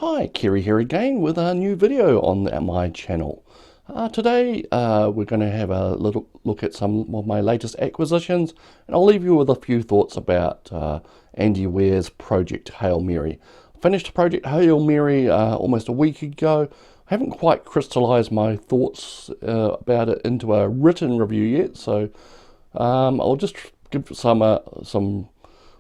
Hi, Kerry here again with a new video on my channel. Today we're going to have a little look at some of my latest acquisitions, and I'll leave you with a few thoughts about Andy Weir's Project Hail Mary. I finished Project Hail Mary almost a week ago. I haven't quite crystallized my thoughts about it into a written review yet, so I'll just give some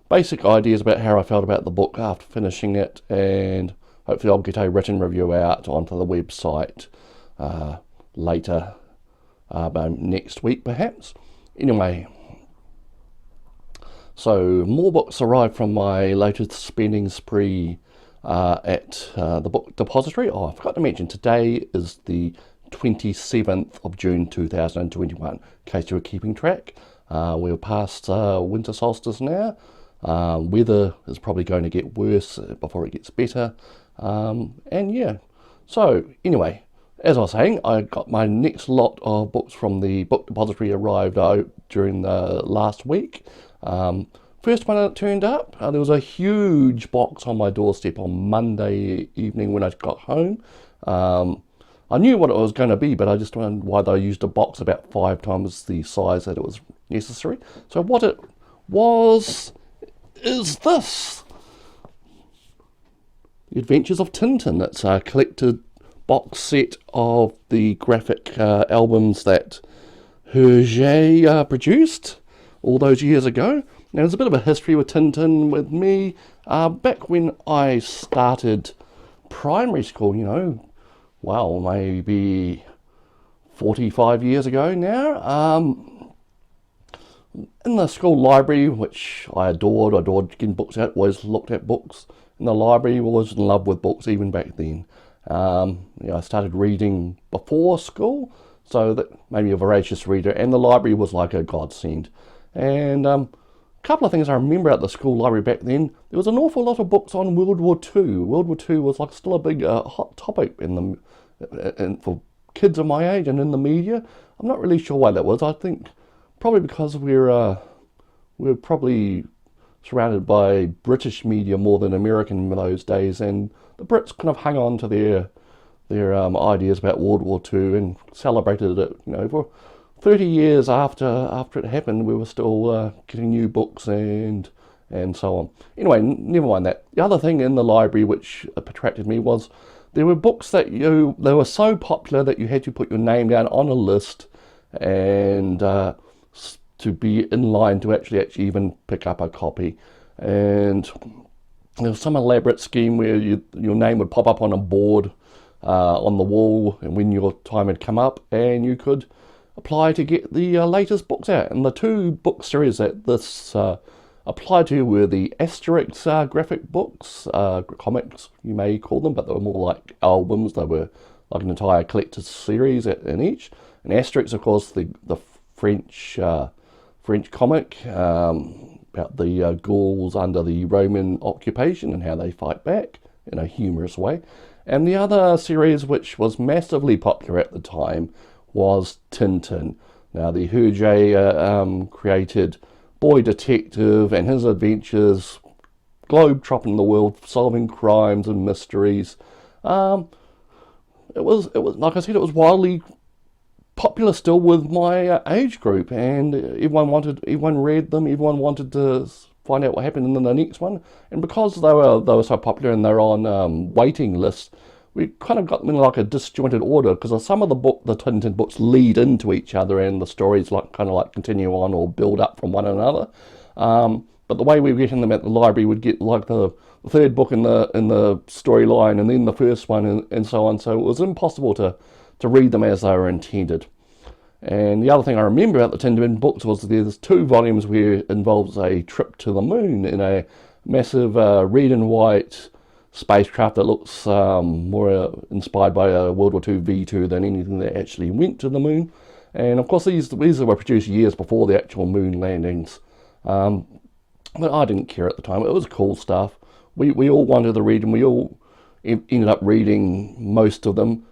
basic ideas about how I felt about the book after finishing it, and hopefully I'll get a written review out onto the website later, next week perhaps. Anyway, so more books arrived from my latest spending spree at the book depository. Oh, I forgot to mention, today is the 27th of June 2021, in case you were keeping track. We're past winter solstice now. Weather is probably going to get worse before it gets better. And yeah, so anyway, as I was saying, I got my next lot of books from the book depository arrived out during the last week. First one that turned up, there was a huge box on my doorstep on Monday evening when I got home. I knew what it was going to be, but I just wondered why they used a box about 5 times the size that it was necessary. So what it was is this. Adventures of Tintin. It's a collected box set of the graphic albums that Hergé produced all those years ago. Now, there's a bit of a history with Tintin with me. Back when I started primary school, well, maybe 45 years ago now, in the school library, which I adored getting books out, always looked at books in the library, was in love with books even back then. I started reading before school, so that made me a voracious reader, and the library was like a godsend. And a couple of things I remember at the school library back then, there was an awful lot of books on World War II. World War II was like still a big hot topic for kids of my age and in the media. I'm not really sure why that was. I think probably because we're probably surrounded by British media more than American in those days, and the Brits kind of hung on to their ideas about World War II and celebrated it. For 30 years after it happened, we were still getting new books and so on. Anyway, never mind that. The other thing in the library which attracted me was there were books that they were so popular that you had to put your name down on a list and to be in line to actually even pick up a copy. And there was some elaborate scheme where your name would pop up on a board on the wall, and when your time had come up, and you could apply to get the latest books out. And the 2 book series that this applied to were the Asterix graphic books, comics you may call them, but they were more like albums. They were like an entire collector's series in each. And Asterix, of course, the French comic about the Gauls under the Roman occupation and how they fight back in a humorous way. And the other series, which was massively popular at the time, was Tintin. Now, the Hergé created boy detective and his adventures, globe-trotting the world, solving crimes and mysteries. It was like I said, it was wildly popular still with my age group, and everyone read them, everyone wanted to find out what happened in the next one. And because they were so popular and they're on waiting lists, we kind of got them in like a disjointed order, because some of the Tintin books lead into each other and the stories kind of continue on or build up from one another. But the way we were getting them at the library, would get like the 3rd book in the storyline and then the first one and so on. So it was impossible to read them as they were intended. And the other thing I remember about the Tintin books was there's 2 volumes where it involves a trip to the moon in a massive red and white spacecraft that looks more inspired by a World War II V2 than anything that actually went to the moon. And of course these were produced years before the actual moon landings. But I didn't care at the time. It was cool stuff. We all wanted to read, and we all ended up reading most of them,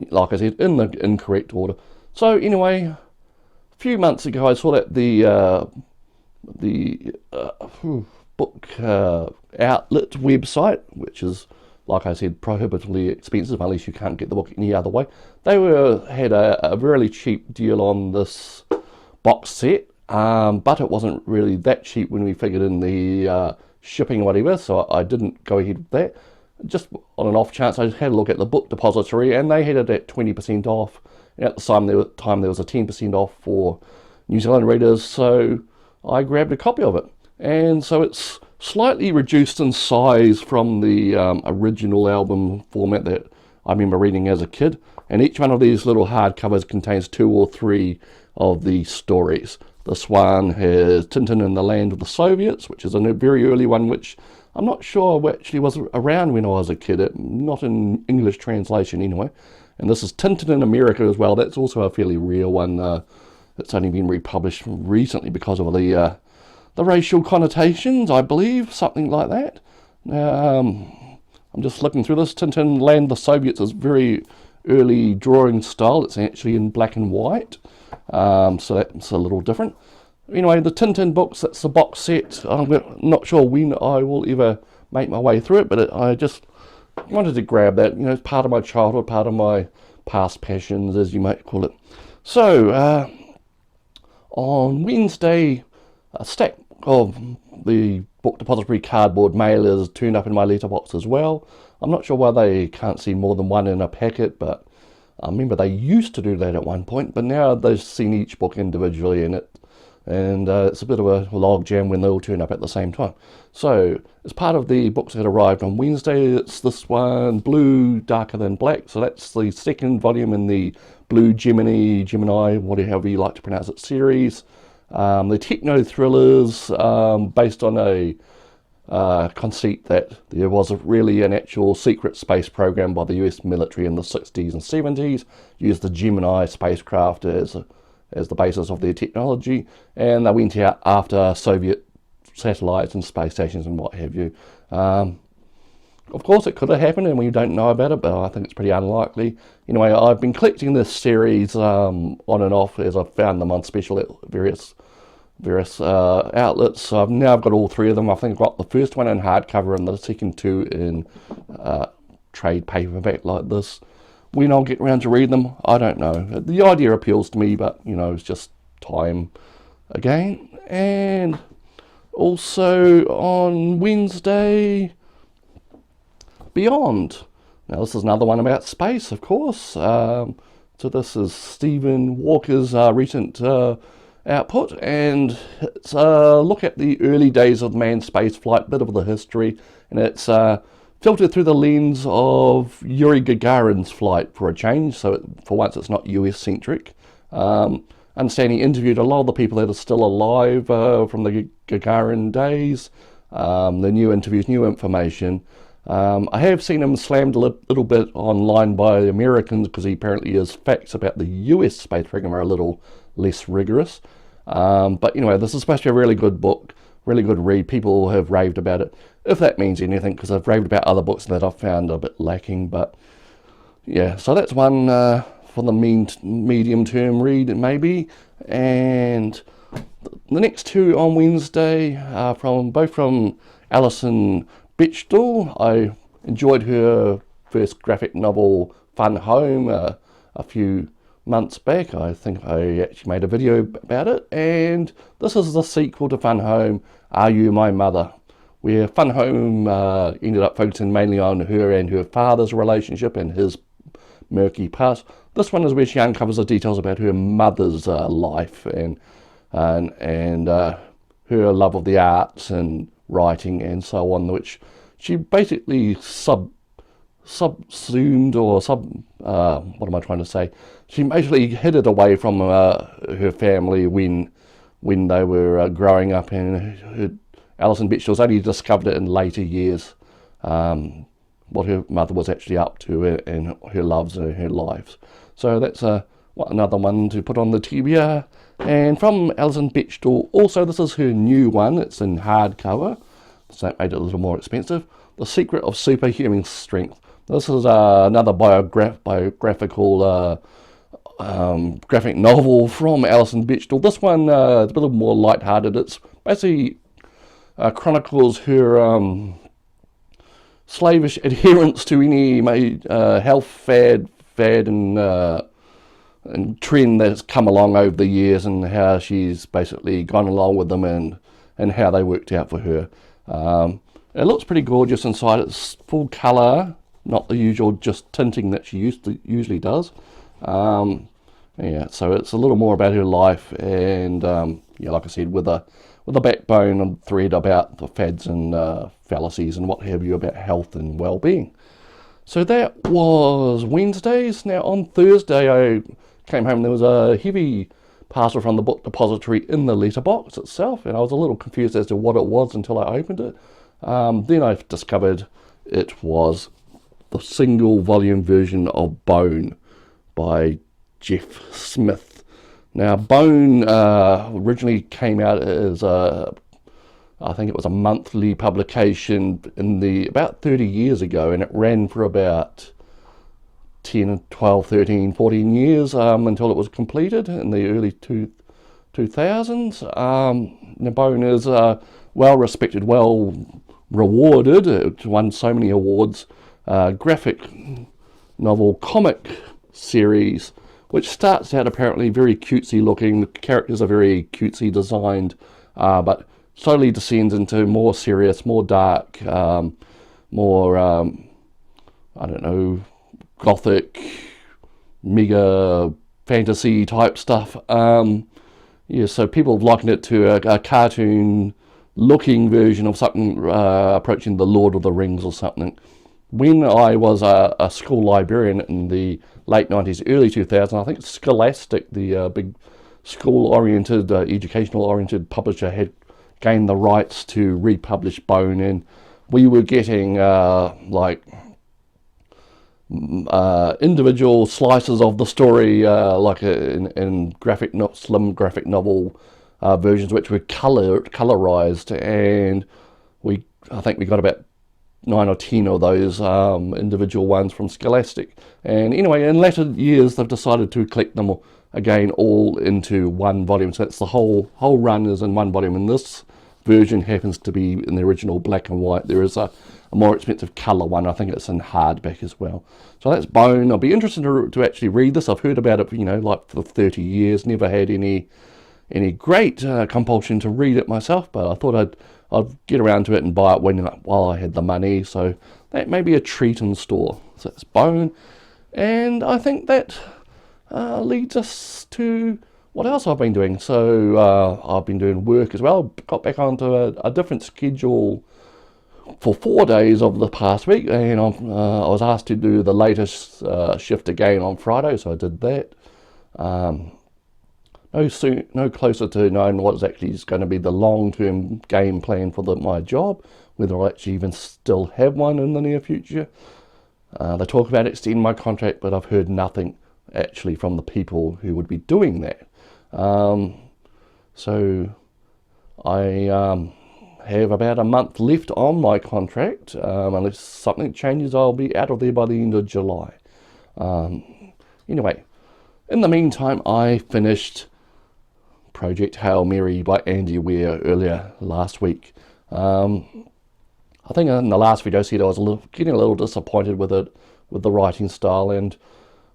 like I said, in the incorrect order. So anyway, a few months ago I saw that the book outlet website, which is like I said, prohibitively expensive unless you can't get the book any other way. They had a really cheap deal on this box set, but it wasn't really that cheap when we figured in the shipping or whatever, so I didn't go ahead with that. Just on an off chance, I just had a look at the book depository, and they had it at 20% off. And at the time there was a 10% off for New Zealand readers, so I grabbed a copy of it. And so it's slightly reduced in size from the original album format that I remember reading as a kid. And each one of these little hardcovers contains 2 or 3 of the stories. This one has Tintin in the Land of the Soviets, which is a very early one, which I'm not sure actually was around when I was a kid, not in English translation anyway. And this is Tintin in America as well. That's also a fairly rare one. It's only been republished recently because of the racial connotations, I believe, something like that. I'm just looking through this. Tintin Land of the Soviets is very early drawing style. It's actually in black and white, so that's a little different. Anyway, the Tintin books, that's the box set. I'm not sure when I will ever make my way through it, but I just wanted to grab that. It's part of my childhood, part of my past passions, as you might call it. So, on Wednesday, a stack of the book depository cardboard mailers turned up in my letterbox as well. I'm not sure why they can't see more than one in a packet, but I remember they used to do that at one point, but now they've seen each book individually in it. And it's a bit of a log jam when they all turn up at the same time. So, as part of the books that arrived on Wednesday, it's this one, Blue Darker Than Black. So that's the second volume in the Blue Gemini, whatever you like to pronounce it, series. The techno thrillers, based on a conceit that there was really an actual secret space program by the US military in the 60s and 70s, used the Gemini spacecraft as the basis of their technology, and they went out after Soviet satellites and space stations and what have you. Of course, it could have happened and we don't know about it, but I think it's pretty unlikely. Anyway, I've been collecting this series on and off as I've found them on special at various outlets. So I've got all 3 of them. I think I've got the first one in hardcover and the second 2 in trade paperback like this. When I'll get around to read them, I don't know. The idea appeals to me, but it's just time again. And also on Wednesday, Beyond. Now this is another one about space, of course. So this is Stephen Walker's recent output, and it's a look at the early days of manned space flight, bit of the history, and it's filtered through the lens of Yuri Gagarin's flight for a change. So for once it's not US centric. Understand he interviewed a lot of the people that are still alive from the Gagarin days. The new interviews, new information. I have seen him slammed a little bit online by Americans because apparently his facts about the US space program are a little less rigorous. But anyway, this is supposed to be a really good book, really good read. People have raved about it, if that means anything, because I've raved about other books that I've found a bit lacking. But yeah, so that's one for the medium term read maybe. And the next 2 on Wednesday are both from Alison Bechdel. I enjoyed her first graphic novel, Fun Home, a few months back. I think I actually made a video about it. And this is the sequel to Fun Home, Are You My Mother? Where Fun Home ended up focusing mainly on her and her father's relationship and his murky past. This one is where she uncovers the details about her mother's life and her love of the arts and writing and so on, which she basically subsumed or what am I trying to say? She basically hid it away from her family when they were growing up, and Alison Bechdell's only discovered it in later years, what her mother was actually up to and her loves and her lives. So that's another one to put on the TBR. And from Alison Bechdel, also this is her new one. It's in hardcover, so that made it a little more expensive. The Secret of Superhuman Strength. This is another biographical graphic novel from Alison Bechdel. This one is a little more lighthearted. It's basically chronicles her slavish adherence to any health fad and trend that's come along over the years, and how she's basically gone along with them and how they worked out for her. It looks pretty gorgeous inside. It's full colour, not the usual just tinting that she usually does. Yeah, so it's a little more about her life, and yeah, like I said, with a backbone and thread about the fads and fallacies and what have you about health and well-being. So that was Wednesdays. Now on Thursday I came home, there was a heavy parcel from the book depository in the letterbox itself, and I was a little confused as to what it was until I opened it. Then I discovered it was the single volume version of Bone by Jeff Smith. Now Bone originally came out as I think it was a monthly publication about 30 years ago, and it ran for about 10, 12, 13, 14 years until it was completed in the early 2000s. Now Bone is well respected, well rewarded. It won so many awards. Graphic novel comic series, which starts out apparently very cutesy looking. The characters are very cutesy designed, but slowly descends into more serious, more dark, more, I don't know, gothic, mega fantasy type stuff. Yeah, so people have likened it to a cartoon looking version of something approaching the Lord of the Rings or something. When I was a school librarian in the late 90s, early 2000s, I think Scholastic, the big school-oriented, educational-oriented publisher, had gained the rights to republish Bone, and we were getting like individual slices of the story, like in slim graphic novel versions, which were colorized, and I think we got about 9 or 10 of those individual ones from Scholastic. And anyway, in later years they've decided to collect them again all into one volume, so that's the whole run is in one volume, and this version happens to be in the original black and white. There is a more expensive colour one, I think it's in hardback as well. So that's Bone. I'll be interested to actually read this. I've heard about it, like for 30 years, never had any great compulsion to read it myself, but I thought I'd get around to it and buy it while I had the money, so that may be a treat in store. So that's Bone, and I think that leads us to what else I've been doing. So I've been doing work as well. Got back onto a different schedule for 4 days of the past week, and I was asked to do the latest shift again on Friday, so I did that. No closer to knowing what is actually going to be the long-term game plan for my job, whether I'll actually even still have one in the near future. They talk about extending my contract, but I've heard nothing actually from the people who would be doing that. So I have about a month left on my contract. Unless something changes, I'll be out of there by the end of July. Anyway, in the meantime, I finished Project Hail Mary by Andy Weir earlier last week. I think in the last video I said I was getting a little disappointed with it, with the writing style, and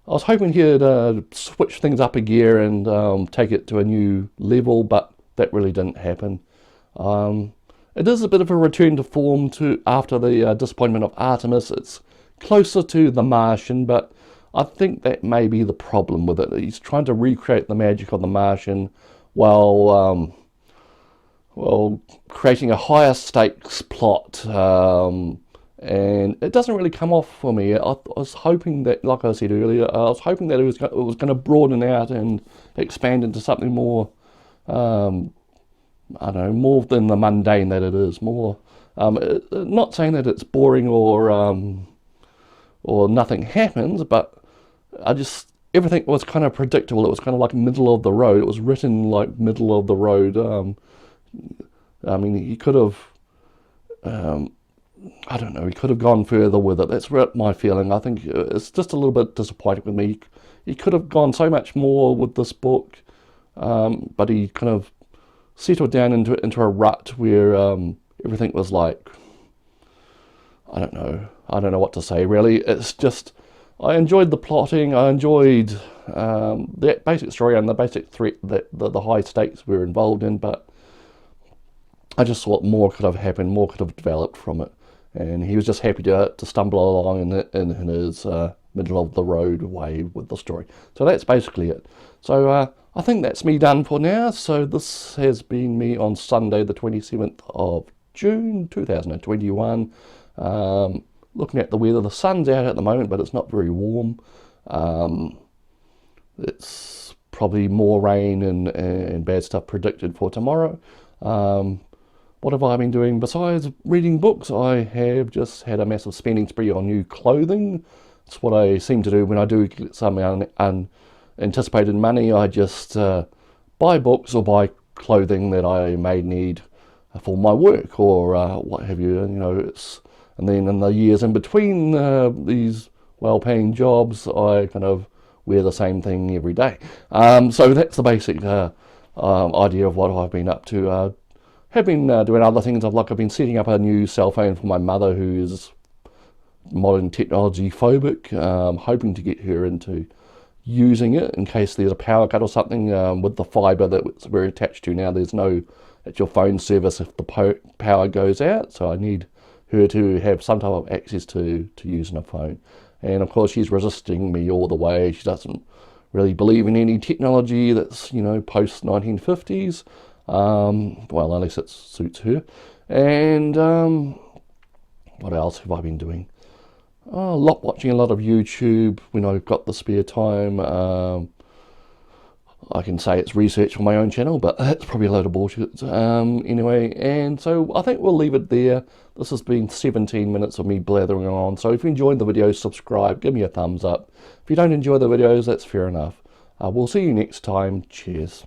I was hoping he'd switch things up a gear and take it to a new level, but that really didn't happen. It is a bit of a return to form after the disappointment of Artemis. It's closer to The Martian, but I think that may be the problem with it. He's trying to recreate the magic of The Martian while creating a higher stakes plot, and it doesn't really come off for me. I was hoping that, like I said earlier, I was hoping that it was going to broaden out and expand into something more, I don't know, more than the mundane that it is. More, not saying that it's boring or nothing happens, but everything was kind of predictable. It was kind of like middle of the road. It was written like middle of the road. I mean, he could have, I don't know, he could have gone further with it. That's my feeling. I think it's just a little bit disappointing with me. He could have gone so much more with this book, but he kind of settled down into a rut where everything was like, I don't know. I don't know what to say, really. It's just, I enjoyed the plotting. I enjoyed the basic story and the basic threat that the high stakes were involved in, but I just thought more could have happened, more could have developed from it. And he was just happy to stumble along in his middle of the road way with the story. So that's basically it. So I think that's me done for now. So this has been me on Sunday, the 27th of June 2021. Looking at the weather, the sun's out at the moment, but it's not very warm. It's probably more rain and bad stuff predicted for tomorrow. What have I been doing besides reading books? I have just had a massive spending spree on new clothing. It's what I seem to do when I do get some unanticipated money. I just buy books or buy clothing that I may need for my work or what have you. You know, and then in the years in between these well-paying jobs, I kind of wear the same thing every day. So that's the basic idea of what I've been up to. Have been doing other things. I've been setting up a new cell phone for my mother, who's modern technology phobic. Hoping to get her into using it in case there's a power cut or something. With the fibre that we're attached to now, there's no actual phone service if the power goes out. So I need her to have some type of access to using a phone. And of course, she's resisting me all the way. She doesn't really believe in any technology that's, you know, post 1950s. Well, unless it suits her. And what else have I been doing? Watching a lot of YouTube when I've got the spare time. I can say it's research for my own channel, but that's probably a load of bullshit. Anyway, and so I think we'll leave it there. This has been 17 minutes of me blathering on. So if you enjoyed the video, subscribe, give me a thumbs up. If you don't enjoy the videos, that's fair enough. We'll see you next time. Cheers.